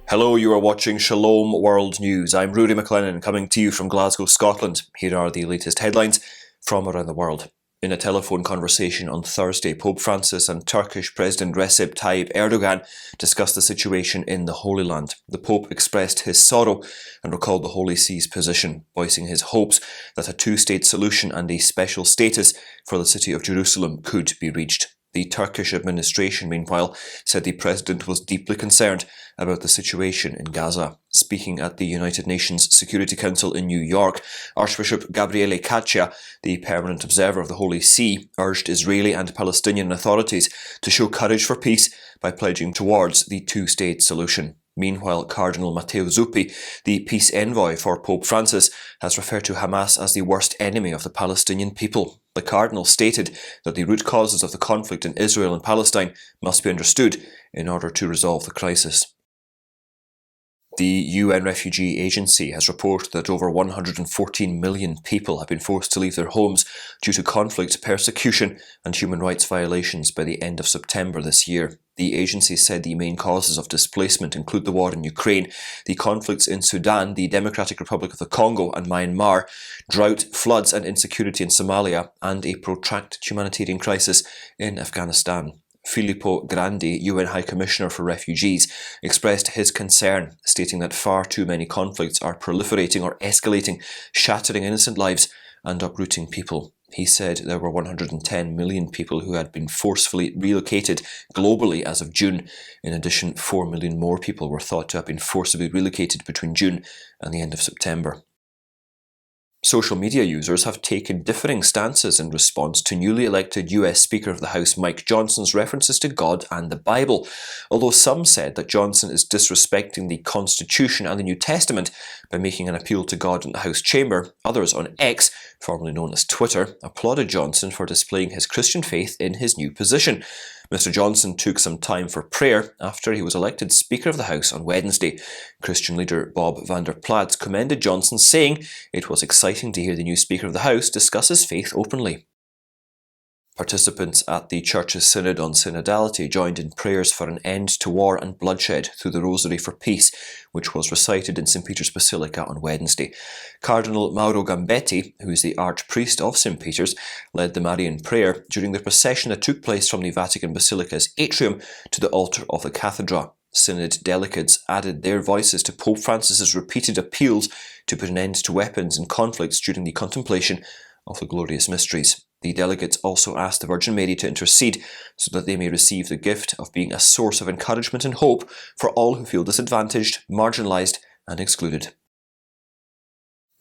Hello, you are watching Shalom World News. I'm Rudy McLennan, coming to you from Glasgow, Scotland. Here are the latest headlines from around the world. In a telephone conversation on Thursday, Pope Francis and Turkish President Recep Tayyip Erdoğan discussed the situation in the Holy Land. The Pope expressed his sorrow and recalled the Holy See's position, voicing his hopes that a two-state solution and a special status for the city of Jerusalem could be reached. The Turkish administration, meanwhile, said the president was deeply concerned about the situation in Gaza. Speaking at the United Nations Security Council in New York, Archbishop Gabriele Caccia, the permanent observer of the Holy See, urged Israeli and Palestinian authorities to show courage for peace by pledging towards the two-state solution. Meanwhile, Cardinal Matteo Zuppi, the peace envoy for Pope Francis, has referred to Hamas as the worst enemy of the Palestinian people. The Cardinal stated that the root causes of the conflict in Israel and Palestine must be understood in order to resolve the crisis. The UN Refugee Agency has reported that over 114 million people have been forced to leave their homes due to conflict, persecution and human rights violations by the end of September this year. The agency said the main causes of displacement include the war in Ukraine, the conflicts in Sudan, the Democratic Republic of the Congo and Myanmar, drought, floods and insecurity in Somalia, and a protracted humanitarian crisis in Afghanistan. Filippo Grandi, UN High Commissioner for Refugees, expressed his concern, stating that far too many conflicts are proliferating or escalating, shattering innocent lives and uprooting people. He said there were 110 million people who had been forcefully relocated globally as of June. In addition, 4 million more people were thought to have been forcibly relocated between June and the end of September. Social media users have taken differing stances in response to newly elected US Speaker of the House Mike Johnson's references to God and the Bible. Although some said that Johnson is disrespecting the Constitution and the New Testament by making an appeal to God in the House chamber, others on X, formerly known as Twitter, applauded Johnson for displaying his Christian faith in his new position. Mr. Johnson took some time for prayer after he was elected Speaker of the House on Wednesday. Christian leader Bob Vander Plaats commended Johnson, saying it was exciting to hear the new Speaker of the House discuss his faith openly. Participants at the Church's Synod on Synodality joined in prayers for an end to war and bloodshed through the Rosary for Peace, which was recited in St. Peter's Basilica on Wednesday. Cardinal Mauro Gambetti, who is the Archpriest of St. Peter's, led the Marian prayer during the procession that took place from the Vatican Basilica's atrium to the altar of the cathedra. Synod delegates added their voices to Pope Francis's repeated appeals to put an end to weapons and conflicts during the contemplation of the glorious mysteries. The delegates also asked the Virgin Mary to intercede so that they may receive the gift of being a source of encouragement and hope for all who feel disadvantaged, marginalised and excluded.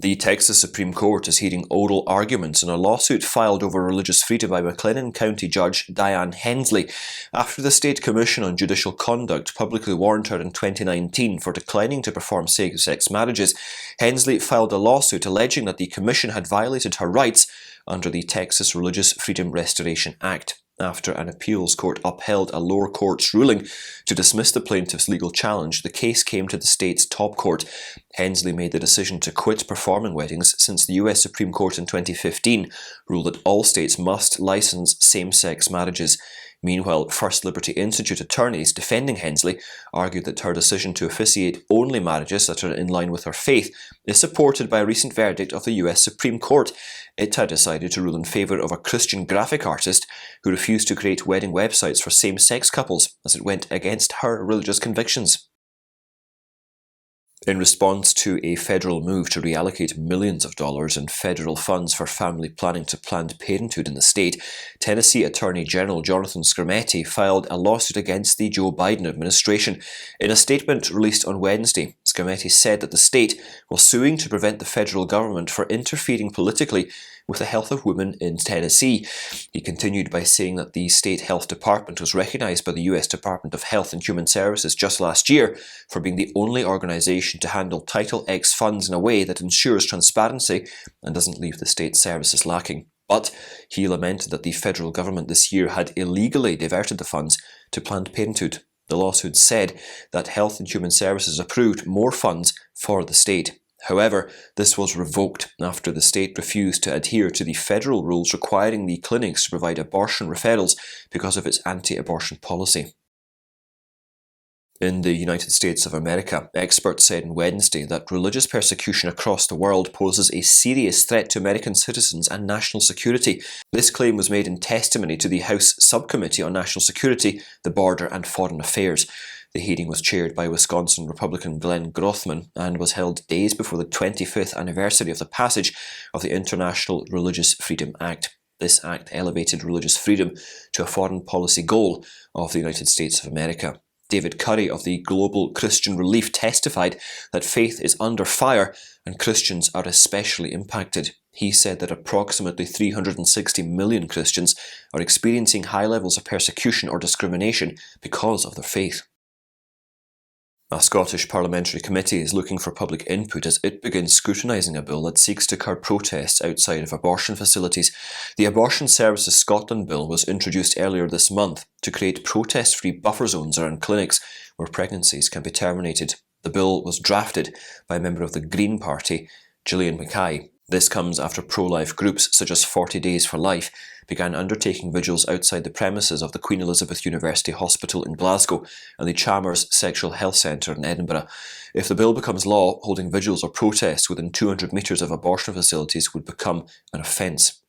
The Texas Supreme Court is hearing oral arguments in a lawsuit filed over religious freedom by McLennan County Judge Diane Hensley after the State Commission on Judicial Conduct publicly warned her in 2019 for declining to perform same-sex marriages. Hensley filed a lawsuit alleging that the Commission had violated her rights under the Texas Religious Freedom Restoration Act. After an appeals court upheld a lower court's ruling to dismiss the plaintiff's legal challenge, the case came to the state's top court. Hensley made the decision to quit performing weddings since the US Supreme Court in 2015 ruled that all states must license same-sex marriages. Meanwhile, First Liberty Institute attorneys defending Hensley argued that her decision to officiate only marriages that are in line with her faith is supported by a recent verdict of the US Supreme Court. It had decided to rule in favour of a Christian graphic artist who refused to create wedding websites for same-sex couples as it went against her religious convictions. In response to a federal move to reallocate millions of dollars in federal funds for family planning to Planned Parenthood in the state, Tennessee Attorney General Jonathan Skrmetti filed a lawsuit against the Joe Biden administration. In a statement released on Wednesday, Skrmetti said that the state was suing to prevent the federal government from interfering politically with the health of women in Tennessee. He continued by saying that the state health department was recognized by the US Department of Health and Human Services just last year for being the only organization to handle Title X funds in a way that ensures transparency and doesn't leave the state services lacking. But he lamented that the federal government this year had illegally diverted the funds to Planned Parenthood. The lawsuit said that Health and Human Services approved more funds for the state. However, this was revoked after the state refused to adhere to the federal rules requiring the clinics to provide abortion referrals because of its anti-abortion policy. In the United States of America, experts said on Wednesday that religious persecution across the world poses a serious threat to American citizens and national security. This claim was made in testimony to the House Subcommittee on National Security, the Border and Foreign Affairs. The hearing was chaired by Wisconsin Republican Glenn Grothman and was held days before the 25th anniversary of the passage of the International Religious Freedom Act. This act elevated religious freedom to a foreign policy goal of the United States of America. David Curry of the Global Christian Relief testified that faith is under fire and Christians are especially impacted. He said that approximately 360 million Christians are experiencing high levels of persecution or discrimination because of their faith. A Scottish parliamentary committee is looking for public input as it begins scrutinising a bill that seeks to curb protests outside of abortion facilities. The Abortion Services Scotland bill was introduced earlier this month to create protest-free buffer zones around clinics where pregnancies can be terminated. The bill was drafted by a member of the Green Party, Gillian Mackay. This comes after pro-life groups such as 40 Days for Life began undertaking vigils outside the premises of the Queen Elizabeth University Hospital in Glasgow and the Chalmers Sexual Health Centre in Edinburgh. If the bill becomes law, holding vigils or protests within 200 metres of abortion facilities would become an offence.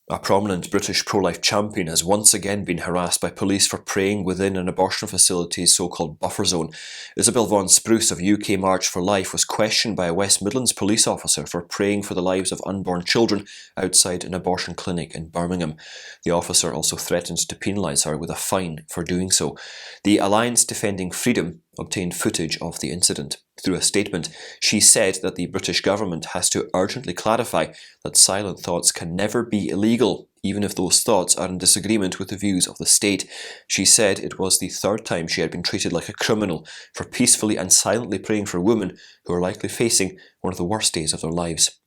A prominent British pro-life champion has once again been harassed by police for praying within an abortion facility's so-called buffer zone. Isabel Vaughan Spruce of UK March for Life was questioned by a West Midlands police officer for praying for the lives of unborn children outside an abortion clinic in Birmingham. The officer also threatened to penalise her with a fine for doing so. The Alliance Defending Freedom obtained footage of the incident. Through a statement, she said that the British government has to urgently clarify that silent thoughts can never be illegal, even if those thoughts are in disagreement with the views of the state. She said it was the third time she had been treated like a criminal for peacefully and silently praying for women who are likely facing one of the worst days of their lives.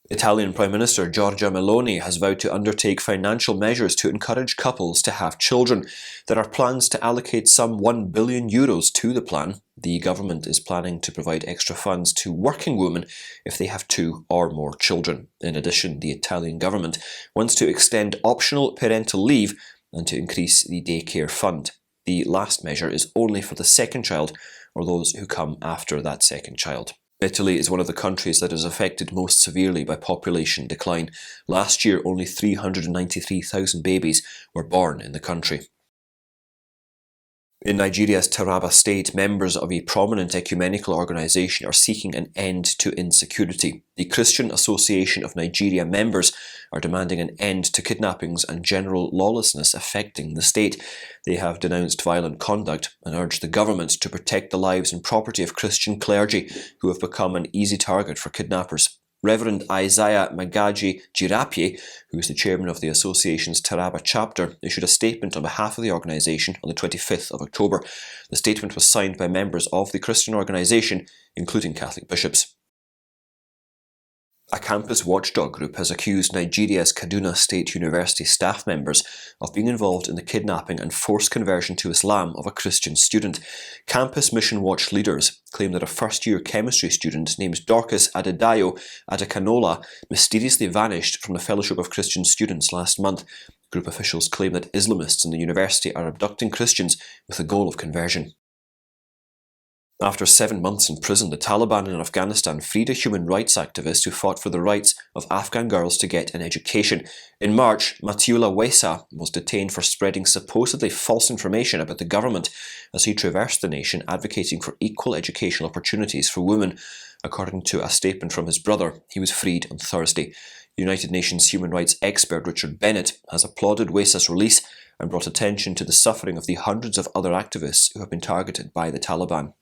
Italian Prime Minister Giorgia Meloni has vowed to undertake financial measures to encourage couples to have children. There are plans to allocate some €1 billion to the plan. The government is planning to provide extra funds to working women if they have 2 or more children. In addition, the Italian government wants to extend optional parental leave and to increase the daycare fund. The last measure is only for the second child or those who come after that second child. Italy is one of the countries that is affected most severely by population decline. Last year, only 393,000 babies were born in the country. In Nigeria's Taraba state, members of a prominent ecumenical organisation are seeking an end to insecurity. The Christian Association of Nigeria members are demanding an end to kidnappings and general lawlessness affecting the state. They have denounced violent conduct and urged the government to protect the lives and property of Christian clergy who have become an easy target for kidnappers. Reverend Isaiah Magaji Jirapie, who is the chairman of the association's Taraba chapter, issued a statement on behalf of the organisation on the 25th of October. The statement was signed by members of the Christian organisation, including Catholic bishops. A campus watchdog group has accused Nigeria's Kaduna State University staff members of being involved in the kidnapping and forced conversion to Islam of a Christian student. Campus Mission Watch leaders claim that a first-year chemistry student named Dorcas Adedayo Adekanola mysteriously vanished from the Fellowship of Christian Students last month. Group officials claim that Islamists in the university are abducting Christians with the goal of conversion. After 7 months in prison, the Taliban in Afghanistan freed a human rights activist who fought for the rights of Afghan girls to get an education. In March, Matiullah Wesa was detained for spreading supposedly false information about the government as he traversed the nation advocating for equal educational opportunities for women. According to a statement from his brother, he was freed on Thursday. United Nations human rights expert Richard Bennett has applauded Wesa's release and brought attention to the suffering of the hundreds of other activists who have been targeted by the Taliban.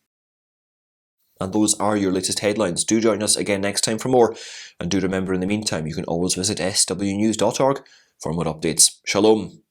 And those are your latest headlines. Do join us again next time for more. And do remember, in the meantime, you can always visit swnews.org for more updates. Shalom.